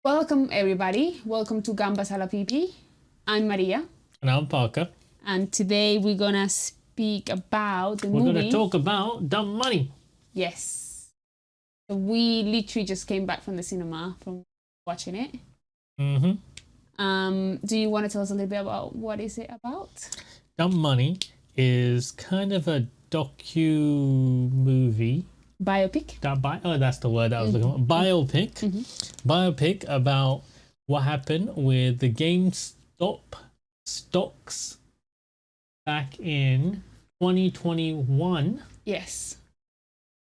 Welcome everybody. Welcome to Gambas a la Pipi. I'm Maria. And I'm Parker. And today we're gonna speak about the We're movie. going to talk about Dumb Money. Yes. So we literally just came back from the cinema from watching it. Do you want to tell us a little bit about what is it about? Dumb Money is kind of a docu-movie. Biopic? That's the word I was looking for. Biopic. Biopic about what happened with the GameStop stocks back in 2021. Yes.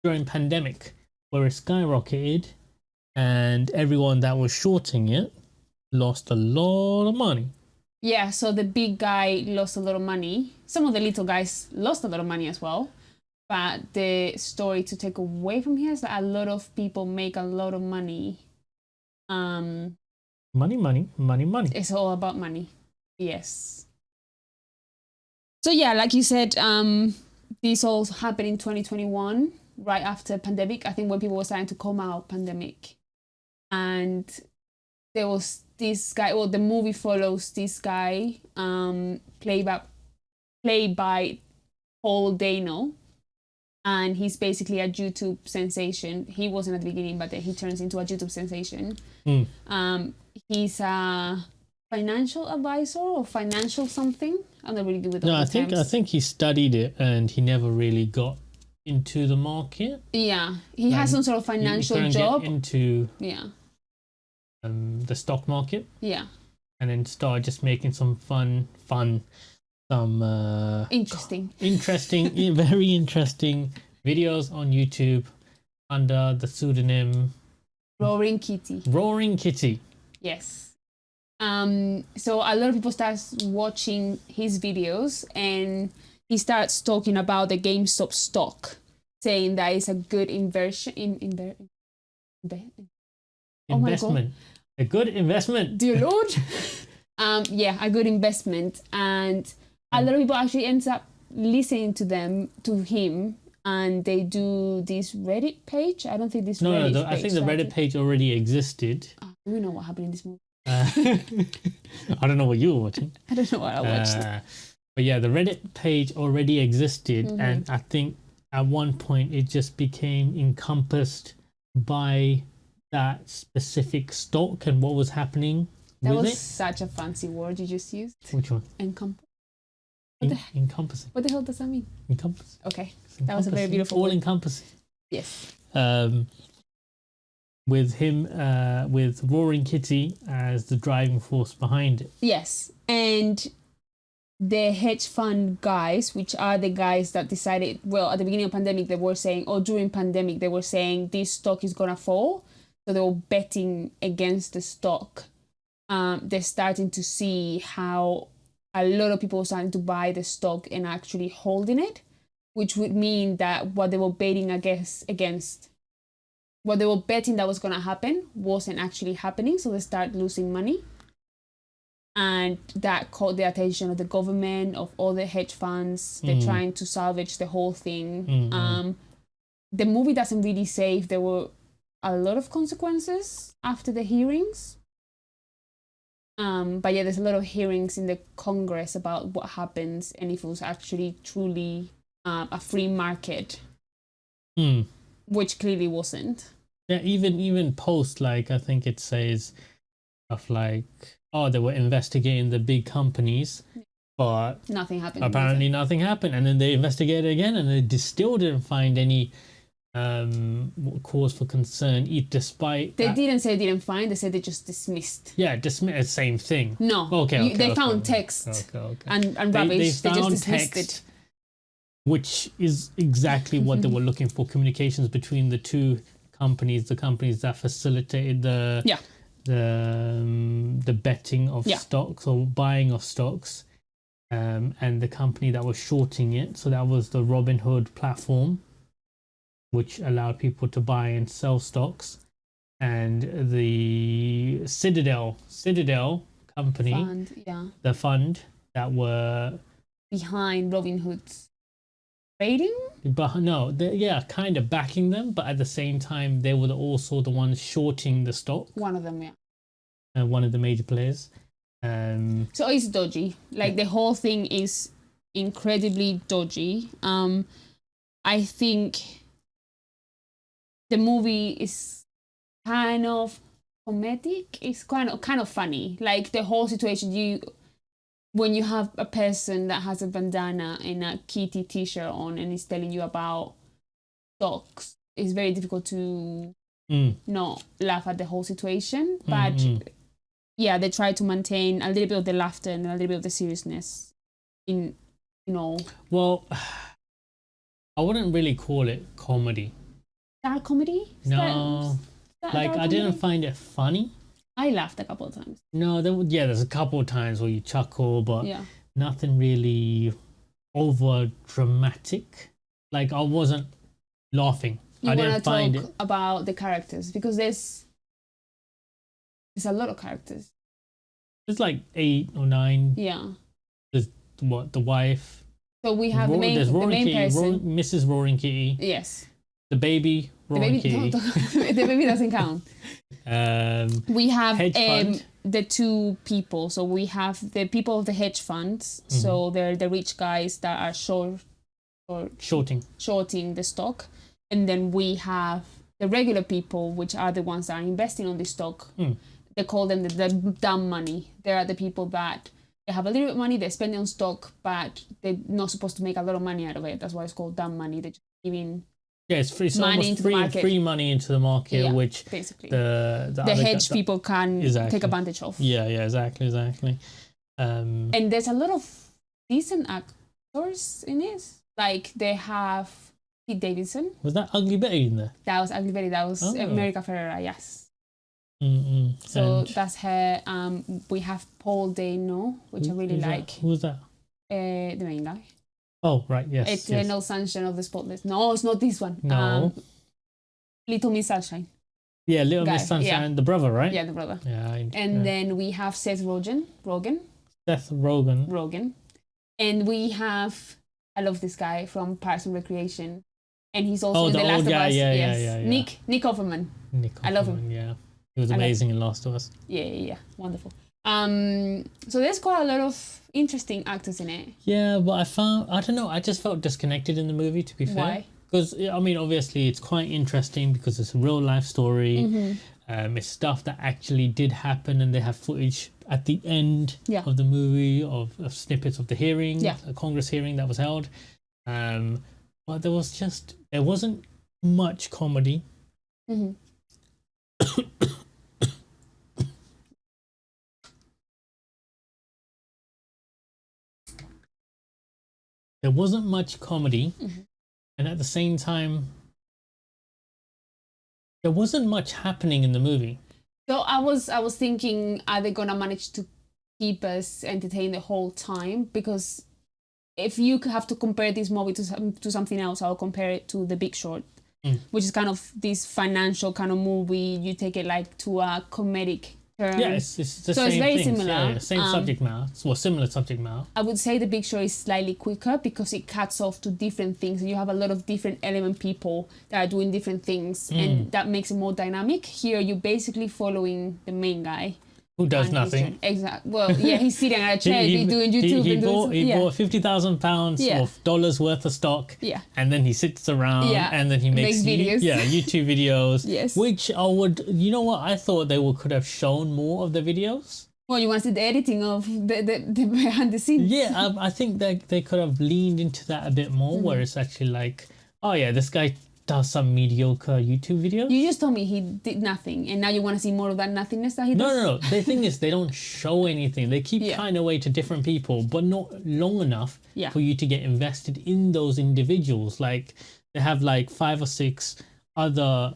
During pandemic, where it skyrocketed and everyone that was shorting it lost a lot of money. Yeah, so the big guy lost a lot of money. Some of the little guys lost a lot of money as well. But the story to take away from here is that a lot of people make a lot of money. Money. It's all about money. Yes. So yeah, like you said, this all happened in 2021, right after pandemic. I think when people were starting to come out pandemic, and there was this guy. Well, the movie follows this guy, played by Paul Dano. And he's basically a YouTube sensation. He wasn't at the beginning, but then he turns into a YouTube sensation. He's a financial advisor or financial something. I'm not really good with all the terms. I think he studied it and he never really got into the market. Yeah, he has some sort of financial job. Get into the stock market. Yeah. And then started just making some interesting, very interesting videos on YouTube under the pseudonym Roaring Kitty. Roaring Kitty. Yes. So a lot of people start watching his videos, and he starts talking about the GameStop stock, saying that it's a good investment. A good investment. Dear Lord. Yeah, a good investment. And a lot of people actually ends up listening to him, and they do this Reddit page. I don't think this Reddit page I think the Reddit page already existed. We know what happened in this movie. I don't know what you were watching. I don't know what I watched. But yeah, the Reddit page already existed, and I think at one point it just became encompassed by that specific stock and what was happening that with was it. Such a fancy word you just used. Which one? Encompassing. What the hell does that mean? Encompass. Okay, that was a very beautiful all word. encompassing. Yes. With him, with Roaring Kitty as the driving force behind it. Yes, and the hedge fund guys, which are the guys that decided, well, at the beginning of pandemic, they were saying, or during pandemic, they were saying this stock is gonna fall. So they were betting against the stock. They're starting to see how a lot of people are starting to buy the stock and actually holding it, which would mean that what they were betting against, what they were betting that was going to happen wasn't actually happening. So they start losing money. And that caught the attention of the government, of all the hedge funds. They're trying to salvage the whole thing. The movie doesn't really say if there were a lot of consequences after the hearings. But yeah, there's a lot of hearings in the Congress about what happens and if it was actually truly a free market, which clearly wasn't. Yeah, even post, like, I think it says stuff like, oh, they were investigating the big companies, but nothing happened. Apparently nothing happened, and then they investigated again, and they still didn't find any cause for concern, despite they didn't say they didn't find. They said they just dismissed. Yeah, dismissed. Same thing. No. They found text and rubbish. They just dismissed it. Which is exactly what they were looking for: communications between the two companies, the companies that facilitated the betting of stocks or buying of stocks, and the company that was shorting it. So that was the Robinhood platform, which allowed people to buy and sell stocks, and the Citadel company, the fund that were behind Robinhood's trading. But no, kind of backing them, but at the same time, they were also the ones shorting the stock. One of them, yeah. one of the major players. So it's dodgy. Like the whole thing is incredibly dodgy. I think the movie is kind of comedic. It's kind of funny. Like the whole situation, when you have a person that has a bandana and a kitty t-shirt on and is telling you about dogs, it's very difficult to not laugh at the whole situation. But yeah, they try to maintain a little bit of the laughter and a little bit of the seriousness in, Well, I wouldn't really call it comedy. Dark comedy? No. Like, I didn't find it funny. I laughed a couple of times. No, there's a couple of times where you chuckle, but nothing really over dramatic. Like, I wasn't laughing. I didn't find it. About the characters, because there's a lot of characters. There's like 8 or 9. Yeah. There's the wife. So we have the main person. Mrs. Roaring Kitty. Yes. The baby, Roaring Kitty. The baby doesn't count. We have the 2 people. So we have the people of the hedge funds. So they're the rich guys that are shorting the stock. And then we have the regular people, which are the ones that are investing on the stock. They call them the dumb money. They are the people that they have a little bit of money, they spend it on stock, but they're not supposed to make a lot of money out of it. That's why it's called dumb money. They're just giving it's almost free money into the market, which basically the hedge people can take advantage of. Yeah, exactly. And there's a lot of decent actors in it. Like they have Pete Davidson. Was that Ugly Betty in there? That was Ugly Betty. That was America Ferrera. Yes. So that's her. We have Paul Dano, which I really like. Who's that? The main guy. Oh, right, yes. Eternal Sunshine of the Spotless. No, it's not this one. No. Little Miss Sunshine. Yeah, Little Miss Sunshine, the brother, right? Yeah, the brother. Yeah. Then we have Seth Rogen. Seth Rogen. And we have, I love this guy from Parks and Recreation. And he's also in The Last of Us. Yeah. Nick Offerman. I love him. Yeah. He was amazing in Last of Us. Yeah. Wonderful. So there's quite a lot of interesting actors in it. Yeah, but I don't know, I just felt disconnected in the movie, to be fair. Why? Because, I mean, obviously it's quite interesting because it's a real life story. It's stuff that actually did happen, and they have footage at the end of the movie of snippets of the hearing, a Congress hearing that was held. But there wasn't much comedy. There wasn't much comedy, and at the same time, there wasn't much happening in the movie. So I was thinking, are they gonna manage to keep us entertained the whole time? Because if you have to compare this movie to something else, I'll compare it to The Big Short, which is kind of this financial kind of movie. You take it like to a comedic term. Yeah, it's the so same it's very thing. similar. Yeah, same subject matter. Well, similar subject matter. I would say The Big Short is slightly quicker because it cuts off to different things. You have a lot of different element people that are doing different things, and that makes it more dynamic. Here, you're basically following the main guy. Who does nothing. Exactly. Well, yeah, he's sitting at a chair, he's doing YouTube. He bought £50,000 of dollars worth of stock. Yeah. And then he sits around and then he makes videos. YouTube videos. Yes. Which you know what? I thought they could have shown more of the videos. Well, you want to see the editing of the behind the scenes. Yeah, I think that they could have leaned into that a bit more, where it's actually like, oh yeah, this guy does some mediocre YouTube videos. You just told me he did nothing, and now you want to see more of that nothingness that he does? No. The thing is, they don't show anything. They keep cutting away to different people, but not long enough for you to get invested in those individuals. Like, they have like 5 or 6 other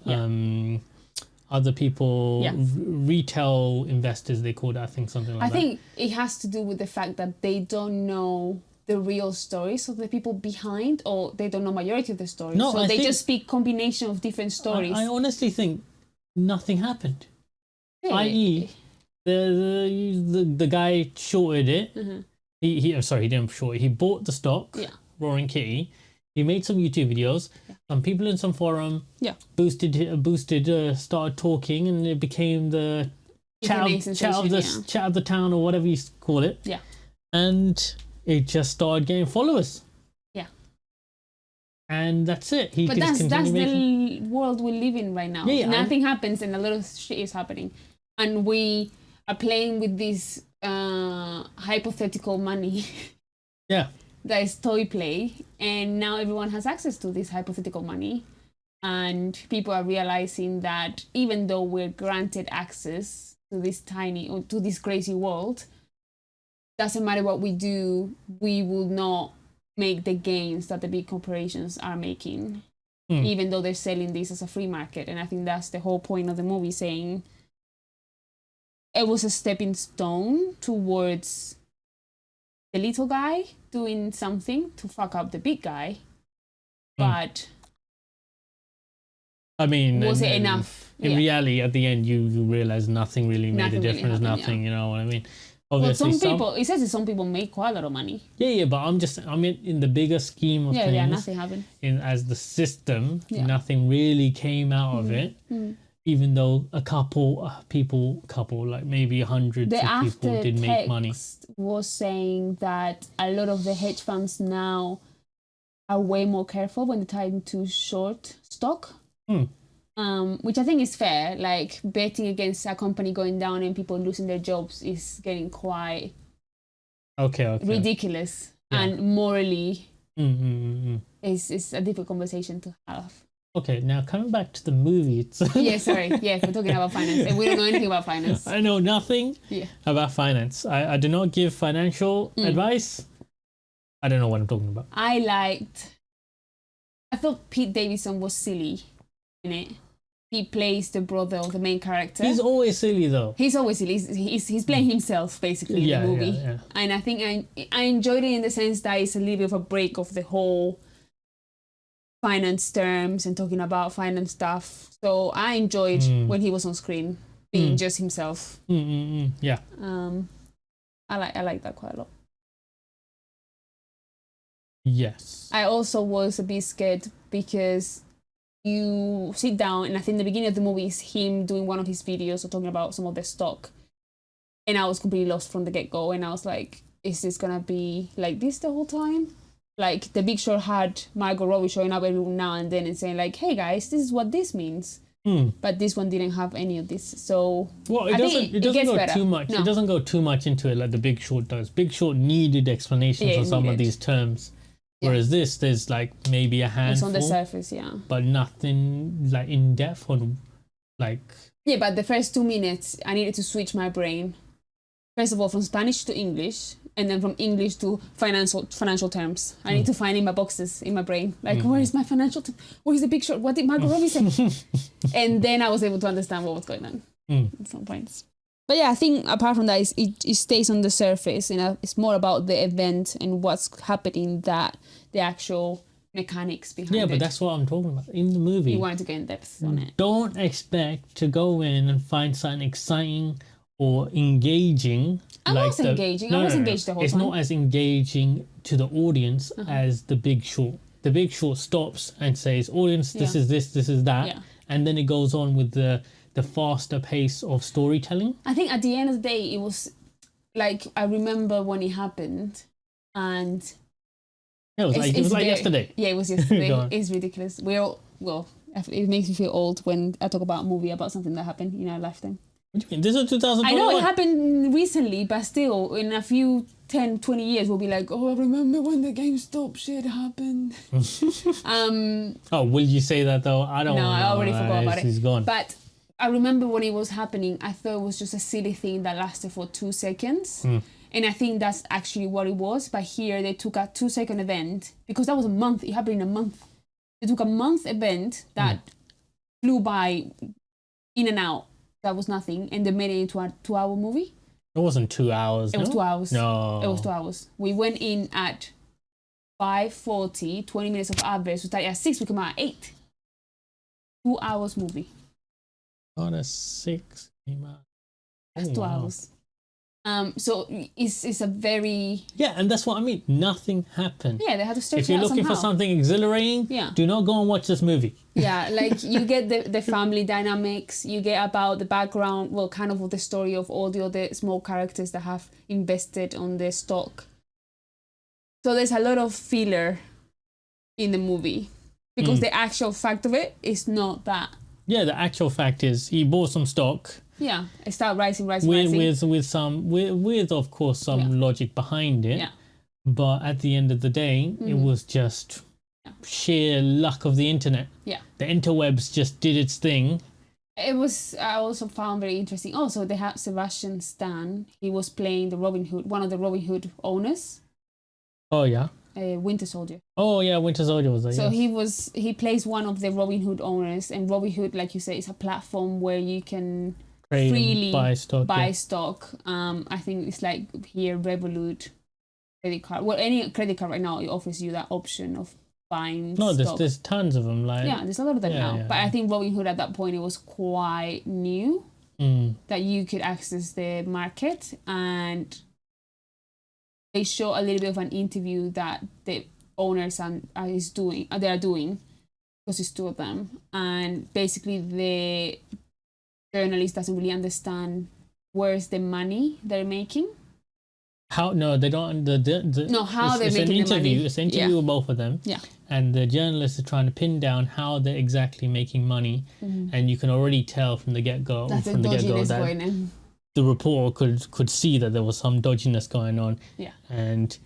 other people, retail investors, they call it, I think, something like that. I think it has to do with the fact that they don't know the real stories of the people behind, or they don't know majority of the stories. No, so they just speak combination of different stories. I honestly think nothing happened. I.e., the guy shorted it. He didn't short it. He bought the stock, Roaring Kitty. He made some YouTube videos. Some people in some forum boosted, started talking, and it became the chat of the town or whatever you call it. Yeah. And it just started getting followers. Yeah. And that's it. But that's the world we live in right now. Yeah, Nothing happens and a lot of shit is happening. And we are playing with this hypothetical money. Yeah. That is toy play. And now everyone has access to this hypothetical money. And people are realizing that even though we're granted access to this crazy world, doesn't matter what we do, we will not make the gains that the big corporations are making, even though they're selling this as a free market. And I think that's the whole point of the movie, saying it was a stepping stone towards the little guy doing something to fuck up the big guy. But I mean, was it enough? In reality, at the end, you realize nothing really made a difference. Nothing, you know what I mean? Obviously, well, some people make quite a lot of money. Yeah, but I mean, in the bigger scheme of things, nothing happened. As the system, nothing really came out of it. Even though a couple people, like maybe hundreds of people did make money. Was saying that a lot of the hedge funds now are way more careful when they're trying to short stock. Which I think is fair. Like, betting against a company going down and people losing their jobs is getting quite ridiculous. And morally is a difficult conversation to have. Okay, now coming back to the movie itself. We're talking about finance and we don't know anything about finance. I know nothing about finance. I do not give financial advice. I don't know what I'm talking about. I thought Pete Davidson was silly in it. He plays the brother of the main character. He's always silly though. He's always silly. He's playing himself basically in the movie. Yeah. And I think I enjoyed it in the sense that it's a little bit of a break of the whole finance terms and talking about finance stuff. So I enjoyed when he was on screen being just himself. Yeah. I like that quite a lot. Yes. I also was a bit scared because you sit down and I think the beginning of the movie is him doing one of his videos or talking about some of the stock. And I was completely lost from the get-go. And I was like, is this going to be like this the whole time? Like, The Big Short had Margot Robbie showing up every now and then and saying like, hey guys, this is what this means. But this one didn't have any of this. So it doesn't go too much. No. It doesn't go too much into it like The Big Short does. Big Short needed explanations on some of these terms. Whereas there's like maybe a handful. It's on the surface, but nothing like in depth or like. Yeah, but the first 2 minutes, I needed to switch my brain. First of all, from Spanish to English, and then from English to financial terms. I need to find in my boxes in my brain, like where is my financial? Where is The Big Short? What did Margot Robbie say? And then I was able to understand what was going on at some points. But yeah, I think apart from that, it stays on the surface, and it's more about the event and what's happening that the actual mechanics behind it. Yeah, but that's what I'm talking about. In the movie, you wanted to get in depth on it. Don't expect to go in and find something exciting or engaging. I was engaging. I was engaged the whole time. It's not as engaging to the audience as The Big Short. The Big Short stops and says, audience, this is this is that. And then it goes on with the faster pace of storytelling. I think at the end of the day, it was like, I remember when it happened, and it was like yesterday. Yeah, it was yesterday. It's ridiculous. It makes me feel old when I talk about a movie about something that happened in our lifetime. What do you mean? This is 2021. I know it happened recently, but still, in a few 10, 20 years, we'll be like, oh, I remember when the GameStop shit happened. Oh, will you say that though? I don't know. No, I already forgot about it. He's gone. But I remember when it was happening, I thought it was just a silly thing that lasted for 2 seconds. And I think that's actually what it was. But here they took a 2-second event, because that was a month. It happened in a month. They took a month event that flew by in and out. That was nothing. And they made it into a 2-hour movie. It wasn't 2 hours. It was 2 hours. No. It was 2 hours. We went in at 5:40, 20 minutes of adverts. We started at 6, we came out at 8. 2 hours movie. On a 6 came out. That's 2 hours. So it's a very Yeah, and that's what I mean. Nothing happened. they had to stretch If it you're out looking for somehow. something exhilarating, Yeah. do not go and watch this movie. Yeah, like you get the family dynamics, you get about the background, well, kind of the story of all the other small characters that have invested on the stock. So there's a lot of filler in the movie because the actual fact of it is not that. Yeah, the actual fact is he bought some stock Yeah, it started rising. with of course some logic behind it. Yeah. But at the end of the day, it was just sheer luck of the internet. Yeah. The interwebs just did its thing. It was, I also found very interesting. Also, they had Sebastian Stan. He was playing the Robin Hood, one of the Robin Hood owners, Oh yeah. Winter Soldier. Oh yeah, Winter Soldier was there. So yes. he plays one of the Robin Hood owners, and Robin Hood, like you say, is a platform where you can Trade and freely buy stock. buy yeah. stock. I think it's like here Revolut credit card. Well, any credit card right now, it offers you that option of buying No, stock. there's tons of them. Like Yeah, there's a lot of them Yeah, now. yeah, But I think Robin Hood at that point, it was quite new that you could access the market, and they show a little bit of an interview that the owners they are doing, because it's two of them, and basically the journalist doesn't really understand where's the money they're making. How? No, they don't. No, how they're it's making an interview. the money. It's an interview with both of them. Yeah. And the journalist is trying to pin down how they're exactly making money, and you can already tell from the get go That's the dodginess going in. the reporter could see that there was some dodginess going on. Yeah. And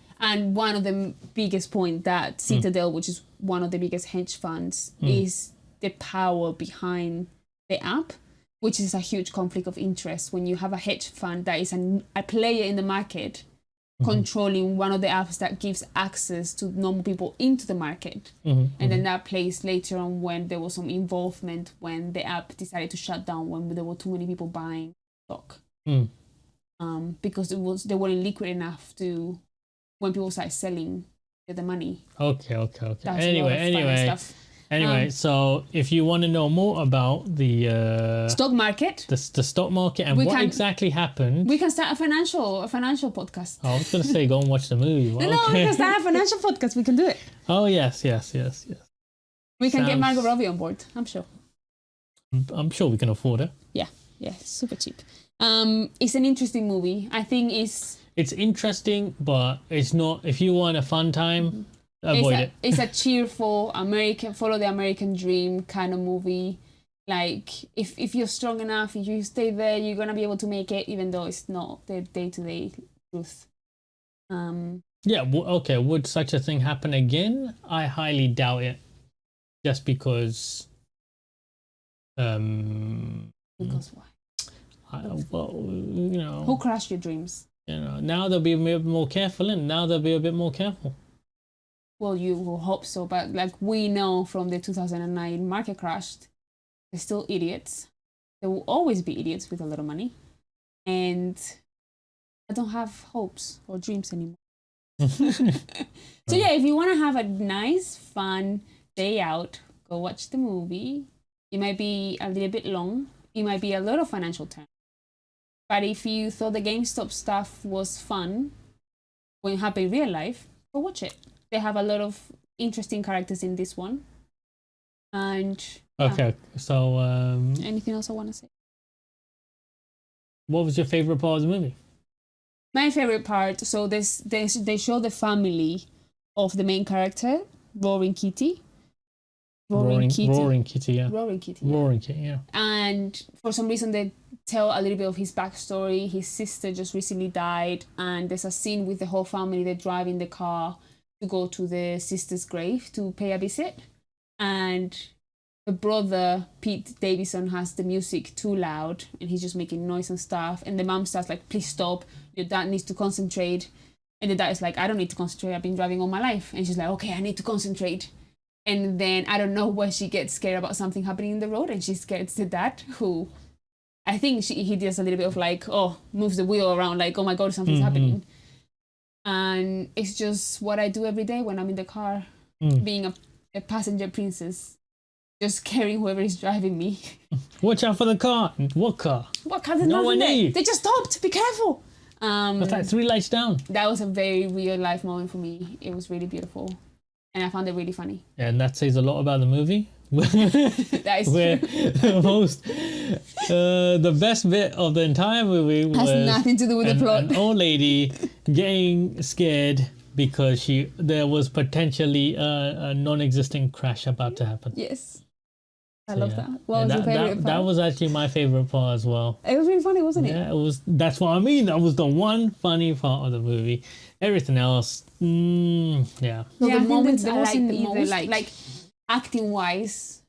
one of the biggest point that Citadel, which is one of the biggest hedge funds, is the power behind the app, which is a huge conflict of interest when you have a hedge fund that is a player in the market controlling one of the apps that gives access to normal people into the market. And then that plays later on when there was some involvement when the app decided to shut down when there were too many people buying stock. Because they weren't liquid enough to, when people started selling, get the money. Okay. That's a lot of funny stuff. Anyway, so if you want to know more about the Stock market, the stock market and what exactly happened, we can start a financial podcast. I was going to say go and watch the movie. But No, we can start a financial podcast. We can do it. Oh yes. We can get Margot Robbie on board. I'm sure. I'm sure we can afford it. Yeah, super cheap. It's an interesting movie. I think it's interesting, but it's not. If you want a fun time, avoid it. It's a cheerful follow the American dream kind of movie. Like if you're strong enough, if you stay there, you're gonna be able to make it, even though it's not the day-to-day truth. Yeah. Okay. Would such a thing happen again? I highly doubt it. Just because. Because why? Who crushed your dreams? Now they'll be a bit more careful, and now they'll be a bit more careful. Well, you will hope so, but like we know from the 2009 market crash, they're still idiots. There will always be idiots with a lot of money, and I don't have hopes or dreams anymore. So yeah, if you want to have a nice, fun day out, go watch the movie. It might be a little bit long. It might be a lot of financial terms. But if you thought the GameStop stuff was fun, when it happened in real life, go watch it. They have a lot of interesting characters in this one. And okay, so anything else I want to say? What was your favorite part of the movie? My favorite part, so they show the family of the main character, Roaring Kitty. Roaring Kitty, yeah. Roaring Kitty, yeah. Roaring Kitty, yeah. And for some reason, they tell a little bit of his backstory. His sister just recently died, and there's a scene with the whole family. They drive in the car to go to the sister's grave to pay a visit, and the brother Pete Davidson has the music too loud, and he's just making noise and stuff. And the mom starts like, "Please stop! Your dad needs to concentrate." And the dad is like, "I don't need to concentrate. I've been driving all my life." And she's like, "Okay, I need to concentrate." And then I don't know why she gets scared about something happening in the road, and she scares the dad, who I think he does a little bit of like, moves the wheel around, like, oh my God, something's happening. And it's just what I do every day when I'm in the car, being a passenger princess, just carrying whoever is driving me. Watch out for the car. What car? What car? There's No nothing one there. needs. They just stopped. Be careful. What's that? 3 lights down. That was a very real life moment for me. It was really beautiful, and I found it really funny. And that says a lot about the movie. That is Where true. the best bit of the entire movie Has was nothing to do with the plot. an old lady getting scared because there was potentially a non-existent crash about to happen. Yes, I So, love yeah. that. What was your favorite part? That was actually my favorite part as well. It was really funny, wasn't it? Yeah, it was. That's what I mean. That was the one funny part of the movie. Everything else, yeah. So Yeah, I the think moments that I was liked in the the most, most- like acting wise,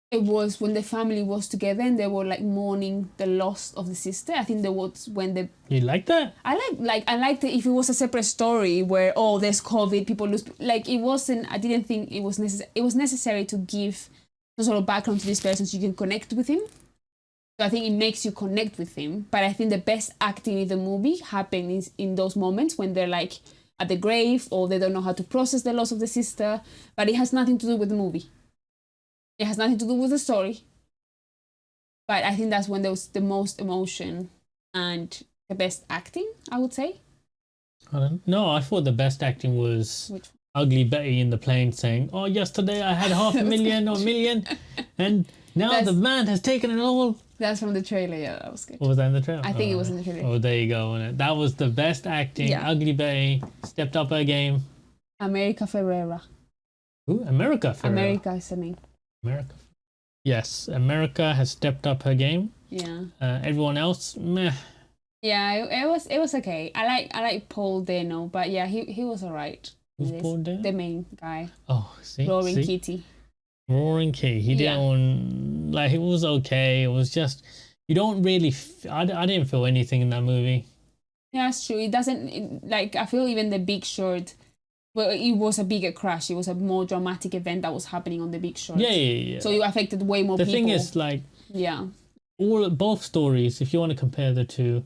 it was when the family was together and they were like mourning the loss of the sister. I think that was when the You like that? I liked it if it was a separate story where there's COVID, people lose, like it wasn't. I didn't think it was necessary. It was necessary to give some sort of background to this person so you can connect with him. So I think it makes you connect with him. But I think the best acting in the movie happens in those moments when they're like at the grave or they don't know how to process the loss of the sister. But it has nothing to do with the movie. It has nothing to do with the story. But I think that's when there was the most emotion and the best acting, I would say. No, I thought the best acting was Which Ugly Betty in the plane saying, "Oh, yesterday I had half a million or a million, and now That's- the man has taken it all." That's from the trailer, yeah, that was good. Or was that in the trailer? I think it was in the trailer. Oh, there you go. Wasn't it? That was the best acting. Yeah. Ugly Betty stepped up her game. America Ferrera. Ooh, America. Ferrera. America is the name. America. Yes, America has stepped up her game. Yeah. Everyone else, meh. Yeah, it was okay. I like Paul Dano, but yeah, he was alright. Who's Paul Dano? The main guy. Oh, see, Roaring see? Kitty. Roaring Key. He Yeah. didn't like. It was okay. It was just you don't really. I didn't feel anything in that movie. Yeah, it's true. It doesn't like I feel even the Big Short. Well, it was a bigger crash. It was a more dramatic event that was happening on the Big Short. Yeah. So it affected way more The people. thing is, like, yeah, both stories, if you want to compare the two,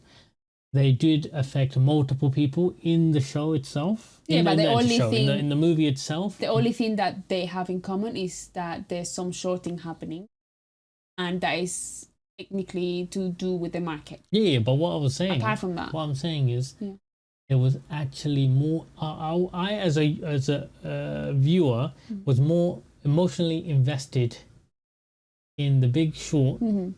they did affect multiple people in the show itself. Yeah, but the only thing- in the movie itself. the only thing that they have in common is that there's some shorting happening, and that is technically to do with the market. Yeah, but what I was saying, Apart from that, what I'm saying is, Yeah. it was actually more. I as a viewer Mm. was more emotionally invested in The Big Short Mhm.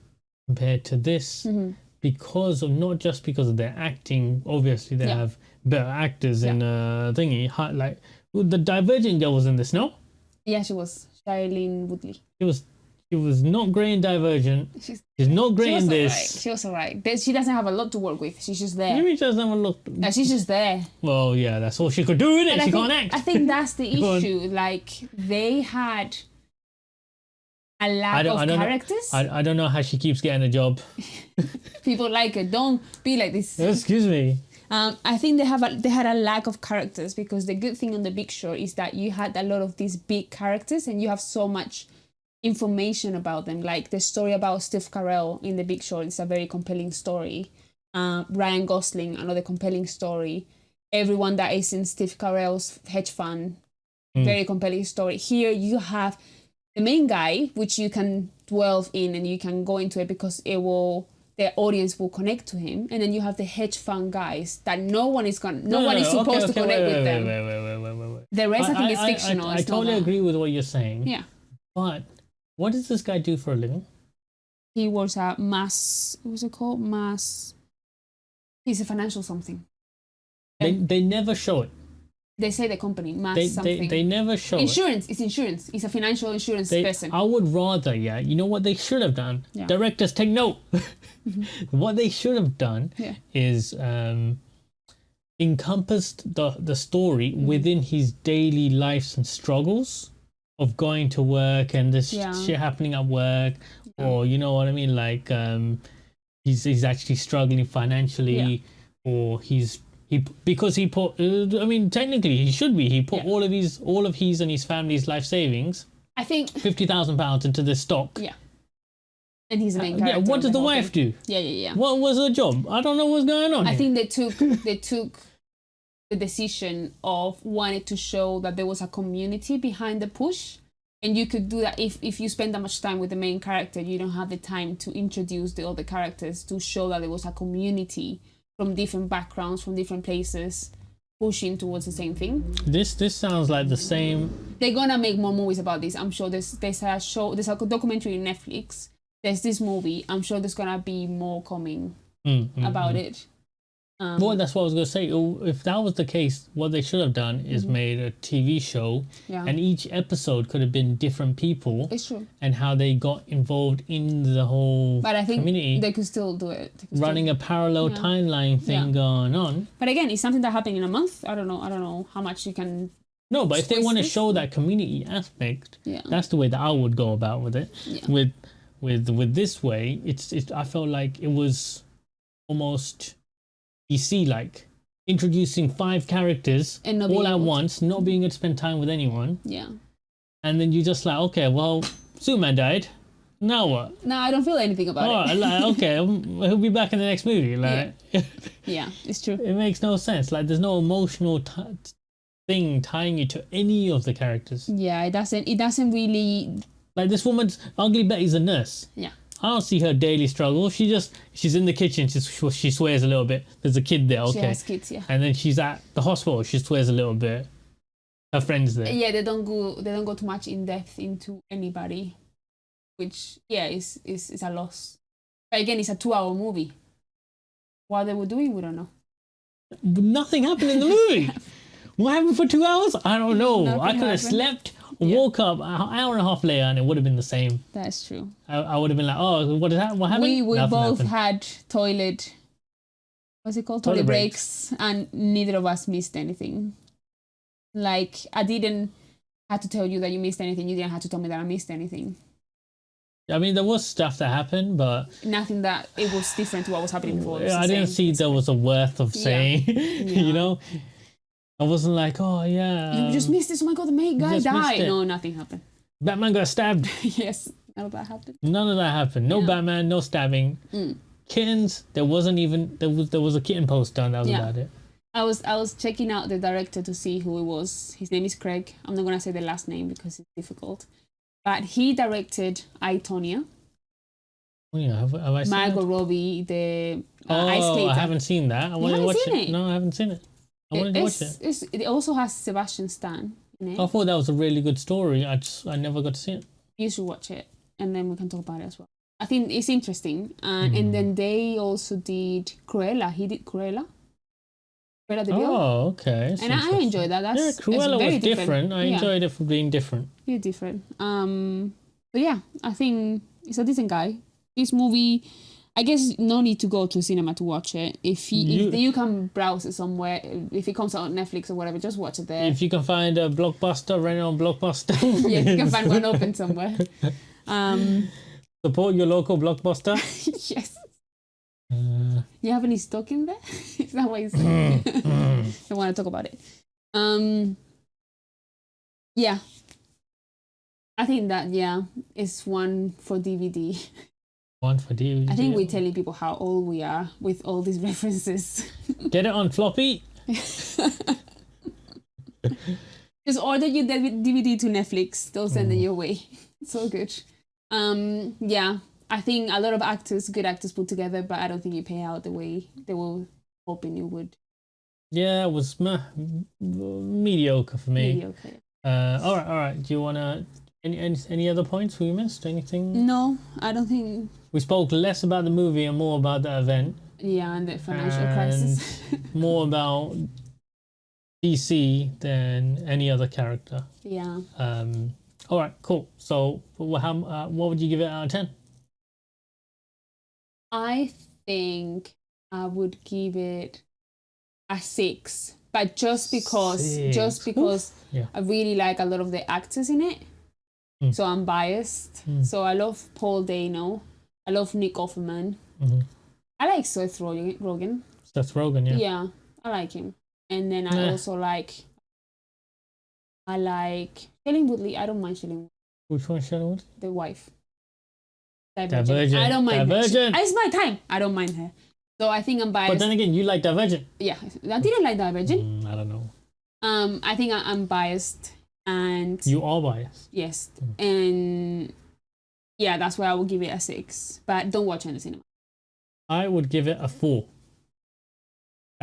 compared to this Mhm. because of not just because of their acting. Obviously, they Yeah. have better actors in thingy. Like the Divergent girl was in this. No, Yeah, she was Shailene Woodley. She was not great in Divergent. She's She's not great she was in alright. this. She was alright. She doesn't have a lot to work with. She's just there. Maybe she doesn't have a look. Yeah, she's just there. Well, yeah, that's all she could do, innit? And She can't act. I think that's the Go on. issue. Like they had a lack I of don't know. characters. I don't know how she keeps getting a job. People like it. Don't be like this. Excuse me. I think they had a lack of characters because the good thing on The Big Short is that you had a lot of these big characters and you have so much information about them. Like the story about Steve Carell in The Big Short is a very compelling story. Ryan Gosling, another compelling story. Everyone that is in Steve Carell's hedge fund, very compelling story. Here you have the main guy, which you can dwell in and you can go into it because the audience will connect to him, and then you have the hedge fund guys that no one is supposed to connect with them. Wait. The rest I think is fictional. I It's not totally that. agree with what you're saying. Yeah, But what does this guy do for a living? he was a mass. What was it called? Mass. He's a financial something. They never show it. They say the company mass something. They never show insurance. It's insurance. He's a financial insurance it. person. I would rather, you know what they should have done? Yeah. Directors, take note. What they should have done Yeah. is encompassed the story within his daily lives and struggles of going to work and this shit happening at work, or you know what I mean, like he's actually struggling financially, or because he put I mean technically he should be, he put all of his and his family's life savings, I think £50,000 into this stock. Yeah. And he's the main character. What of does the whole wife thing. do? Yeah. What was her job? I don't know what's going on I here. think they took the decision of wanting to show that there was a community behind the push, and you could do that if you spend that much time with the main character. You don't have the time to introduce the other characters to show that there was a community from different backgrounds, from different places, pushing towards the same thing. This sounds like the same. They're gonna make more movies about this. I'm sure there's a documentary on Netflix. There's this movie. I'm sure there's gonna be more coming about it. Well, that's what I was going to say. If that was the case, what they should have done is made a TV show, and each episode could have been different people. It's true. And how they got involved in the whole But I think community. they could still do it. Running a parallel timeline thing going on. But again, it's something that happened in a month. I don't know how much you can. No, but if they want to show that community aspect, that's the way that I would go about with it. Yeah. With this way, it's I felt like it was almost DC like introducing 5 characters all at once, not being able to spend time with anyone. Yeah. And then you're just like, okay, well, Superman died. Now what? No, I don't feel anything about it. Like, okay, he'll be back in the next movie. Like, yeah, it's true. It makes no sense. Like, there's no emotional thing tying you to any of the characters. Yeah, it doesn't really. Like, this woman's Ugly Betty's a nurse. Yeah. I don't see her daily struggle. She's in the kitchen. She swears a little bit. There's a kid there. Okay. She has kids, yeah. And then she's at the hospital. She swears a little bit. Her friends there. Yeah, they don't go too much in depth into anybody, which is a loss. But again, it's a 2-hour movie. What they were doing, we don't know. Nothing happened in the movie. What happened for 2 hours? I don't know. I could have slept. Woke up an hour and a half later and it would have been the same. That's true. I would have been like, oh, what happened? We Nothing both happened. had what's it called? Toilet breaks, and neither of us missed anything. Like, I didn't have to tell you that you missed anything. You didn't have to tell me that I missed anything. I mean, there was stuff that happened, but nothing that it was different to what was happening before. I didn't see there was a worth of saying, you know? I wasn't like, oh, yeah. You just missed this. Oh my God, the main guy died. No, nothing happened. Batman got stabbed. Yes, none of that happened. None of that happened. No Batman, no stabbing. Kittens, there wasn't even, there was a kitten post done. That was about it. I was checking out the director to see who it was. His name is Craig. I'm not going to say the last name because it's difficult. But he directed I, Tonya. Oh, yeah, have I seen Margot it? Robbie, the Ice Skater. I haven't seen that. I want to watch it. No, I haven't seen it. I wanted to watch it. It also has Sebastian Stan in it. I thought that was a really good story. I never got to see it. You should watch it, and then we can talk about it as well. I think it's interesting. And then they also did Cruella. He did Cruella. Cruella de Vil. Oh, okay. And I enjoyed that. Cruella was different. I enjoyed it for being different. Yeah, different. But yeah, I think it's a decent guy. This movie, I guess no need to go to cinema to watch it. If you can browse it somewhere, if it comes out on Netflix or whatever, just watch it there. If you can find a Blockbuster, rent it on Blockbuster. Yeah, you can find one open somewhere. Support your local Blockbuster. Yes. You have any stock in there? Is that what you say? I want to talk about it. Yeah. I think that, it's one for DVD. One for DVD. I think we're telling people how old we are with all these references. Get it on floppy. Just order your DVD to Netflix. They'll send it your way. It's all good. Yeah, I think a lot of good actors put together, but I don't think it pay out the way they were hoping it would. Yeah, it was mediocre for me. Mediocre. All right. Do you wanna any other points we missed? Anything? No, I don't think. We spoke less about the movie and more about the event. Yeah, and the financial crisis. More about DC than any other character. Yeah. All right, cool. So, what would you give it out of 10? I think I would give it a 6, but just because I really like a lot of the actors in it. So I'm biased. So I love Paul Dano. I love Nick Offerman. I like Seth Rogen. Seth Rogen, yeah. Yeah, I like him. And then I also like Shailene Woodley. I don't mind Shailene Woodley. Which one, Shailene Woodley? The wife. Divergent. I don't mind Divergent. her. It's my time. I don't mind her. So I think I'm biased. But then again, you like Divergent. Yeah, I didn't like Divergent. I don't know. I think I'm biased, and you are biased. Yes, and yeah, that's why I would give it a 6. But don't watch it in the cinema. I would give it a 4.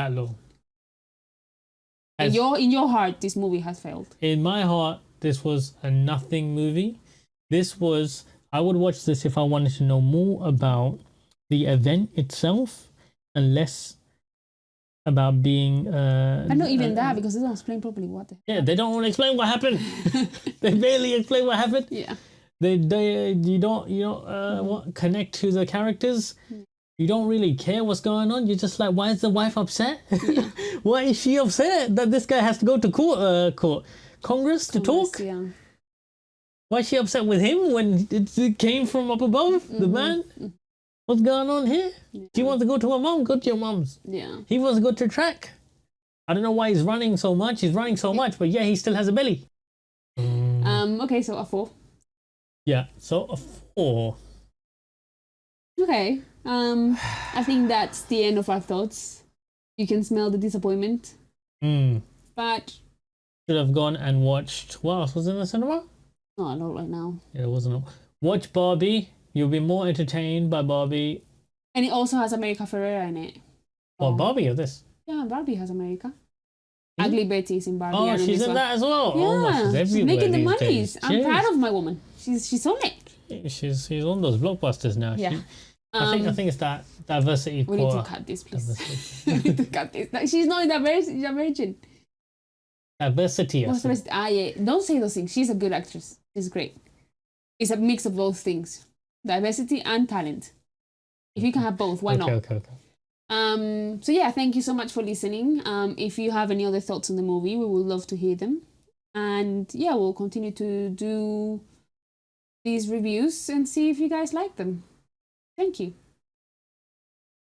that long. In your heart, this movie has failed. In my heart, this was a nothing movie. I would watch this if I wanted to know more about the event itself and less about being But not even that, because they don't explain properly what the yeah, they don't want to explain what happened. They barely explain what happened. Yeah. You don't what connect to the characters. You don't really care what's going on. You're just like, why is the wife upset? Yeah. Why is she upset that this guy has to go to Congress to talk? Yeah. Why is she upset with him when it came from up above? The man? What's going on here? Yeah. She wants to go to her mom. Go to your mom's. Yeah. He wants to go to track. I don't know why he's running so much. He's running so much, but yeah, he still has a belly. Okay, so a 4. Yeah, so a 4. Okay. I think that's the end of our thoughts. You can smell the disappointment. But should have gone and watched. What else was in the cinema? Oh, not right now. Yeah, it wasn't. Watch Barbie. You'll be more entertained by Barbie. And it also has America Ferrera in it. Oh, Barbie or this? Yeah, Barbie has America. Ugly Betty is in Barbie. Oh, she's in that as well. Yeah, oh, she's everywhere. She's making the these monies. days. I'm proud of my woman. She's on it. She's on those blockbusters now. Yeah. I think it's that diversity. We need to cut this, please. We need to cut this. She's not a virgin. Diversity. Yeah. Don't say those things. She's a good actress. She's great. It's a mix of both things. Diversity and talent. If you can have both, why not? Okay. So yeah, thank you so much for listening. If you have any other thoughts on the movie, we would love to hear them. And yeah, we'll continue to do these reviews and see if you guys like them. Thank you.